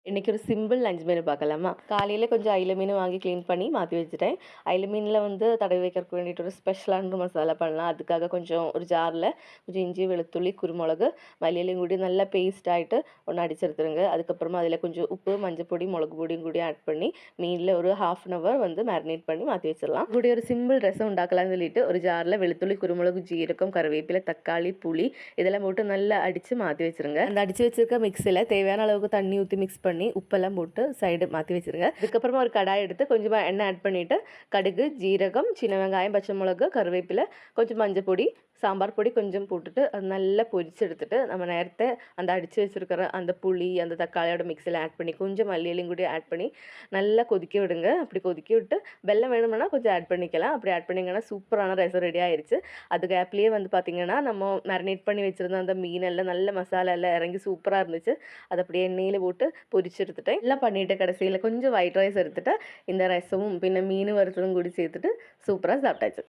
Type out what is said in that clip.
இன்றைக்கி ஒரு simple lunch menu பார்க்கலாமா? காலையில் கொஞ்சம் அயில மீன் வாங்கி க்ளீன் பண்ணி மாற்றி வச்சுட்டேன். அயில மீனில் வந்து தடவி வைக்கிறதுக்கு வேண்டிட்டு ஒரு ஸ்பெஷலான மசாலா பண்ணலாம். அதுக்காக கொஞ்சம் ஒரு ஜாரில் கொஞ்சம் இஞ்சி, வெளுத்துள்ளி, குருமிளகு, மல்லியிலையும் கூடி நல்லா பேஸ்ட் ஆகிட்டு ஒன்று அடிச்சு எடுத்துருங்க. அதுக்கப்புறமா அதில் கொஞ்சம் உப்பு, மஞ்சள் பொடி, மிளகு பொடியும் கூடி ஆட் பண்ணி மீனில் ஒரு 1/2 அன் ஹவர் வந்து மேரினேட் பண்ணி மாற்றி வச்சிடலாம். கூடிய ஒரு சிம்பிள் ரசம் உண்டாக்கலாம்னு சொல்லிட்டு ஒரு ஜாரில் வெளுத்துள்ளி, குருமிளகு, ஜீரகம், கருவேப்பிலை, தக்காளி, புளி இதெல்லாம் போட்டு நல்லா அடித்து மாற்றி வச்சுருங்க. அந்த அடித்து வச்சிருக்க மிக்ஸில் தேவையான அளவுக்கு தண்ணி ஊற்றி மிக்ஸ் பண்ணி உப்பெல்லாம் போட்டு சைடு மாற்றி வச்சுருங்க. அதுக்கப்புறமா ஒரு கடாய் எடுத்து கொஞ்சமாக எண்ணெய் ஆட் பண்ணிவிட்டு கடுகு, ஜீரகம், சின்ன வெங்காயம், பச்சை மிளகு, கருவேப்பிலை, கொஞ்சம் மஞ்சள் பொடி, சாம்பார் பொடி கொஞ்சம் போட்டுட்டு அது நல்லா பொரிச்சு எடுத்துட்டு நம்ம நேரத்தை அந்த அடித்து வச்சுருக்கிற அந்த புளி அந்த தக்காளியோட மிக்ஸில் ஆட் பண்ணி கொஞ்சம் மல்லியிலையும் கூட ஆட் பண்ணி நல்லா கொதிக்க விடுங்க. அப்படி கொதிக்க விட்டு வெல்லம் வேணும்னா கொஞ்சம் ஆட் பண்ணிக்கலாம். அப்படி ஆட் பண்ணிங்கன்னா சூப்பரான ரசம் ரெடி ஆயிடுச்சு. அது கேப்லேயே வந்து பார்த்திங்கன்னா நம்ம மேரினேட் பண்ணி வச்சுருந்த அந்த மீனெல்லாம் நல்ல மசாலா எல்லாம் இறங்கி சூப்பராக இருந்துச்சு. அதை அப்படியே எண்ணெயில் போட்டு பொரிச்சு எடுத்துட்டேன். எல்லாம் பண்ணிவிட்டு கடைசியில் கொஞ்சம் ஒயிட் ரைஸ் எடுத்துகிட்டு இந்த ரசமும் பின்ன மீன் வறுத்ததும் கூடி சேர்த்துட்டு சூப்பராக சாப்பிட்டாச்சு.